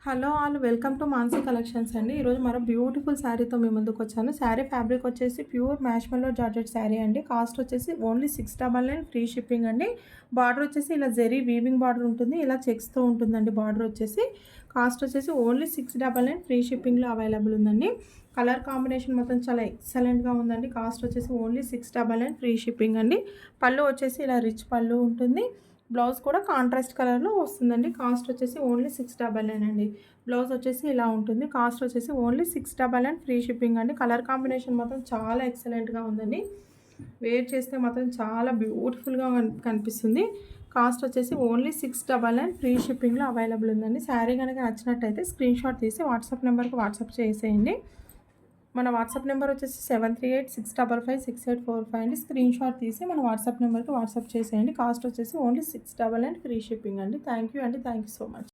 Hello all welcome to Mansi collections అండి. ఈరోజు మరో బ్యూటిఫుల్ శారీతో మీ ముందుకు వచ్చాను. శారీ ఫ్యాబ్రిక్ వచ్చేసి ప్యూర్ మ్యాష్మెల్లో జార్జెట్ శారీ అండి. కాస్ట్ వచ్చేసి ఓన్లీ 699 ఫ్రీ షిప్పింగ్ అండి. బార్డర్ వచ్చేసి ఇలా జెరీ వీవింగ్ బార్డర్ ఉంటుంది. ఇలా చెక్స్తో ఉంటుందండి. బార్డర్ వచ్చేసి కాస్ట్ వచ్చేసి ఓన్లీ 699 ఫ్రీ షిప్పింగ్లో అవైలబుల్ ఉందండి. కలర్ కాంబినేషన్ మొత్తం చాలా ఎక్సలెంట్గా ఉందండి. కాస్ట్ వచ్చేసి ఓన్లీ 699 ఫ్రీ షిప్పింగ్ అండి. పళ్ళు వచ్చేసి ఇలా రిచ్ పళ్ళు ఉంటుంది. బ్లౌజ్ కూడా కాంట్రాస్ట్ కలర్లో వస్తుందండి. కాస్ట్ వచ్చేసి ఓన్లీ 699 అండి. బ్లౌజ్ వచ్చేసి ఇలా ఉంటుంది. కాస్ట్ వచ్చేసి ఓన్లీ 699 ఫ్రీ షిప్పింగ్ అండి. కలర్ కాంబినేషన్ మాత్రం చాలా ఎక్సలెంట్గా ఉందండి. వేర్ చేస్తే మాత్రం చాలా బ్యూటిఫుల్గా కనిపిస్తుంది. కాస్ట్ వచ్చేసి ఓన్లీ 699 ఫ్రీ షిప్పింగ్లో అవైలబుల్ ఉందండి. శారీ కనుక నచ్చినట్టయితే స్క్రీన్ షాట్ తీసి వాట్సాప్ నెంబర్కి వాట్సాప్ చేసేయండి. మన వాట్సాప్ నెంబర్ వచ్చేసి 7386556845 అండి. స్క్రీన్ షాట్ తీసి మన వాట్సాప్ నెంబర్కి వాట్సాప్ చేసేయండి. కాస్ట్ వచ్చేసి ఓన్లీ 699 ఫ్రీ షిప్పింగ్ అండి. Thank you so much.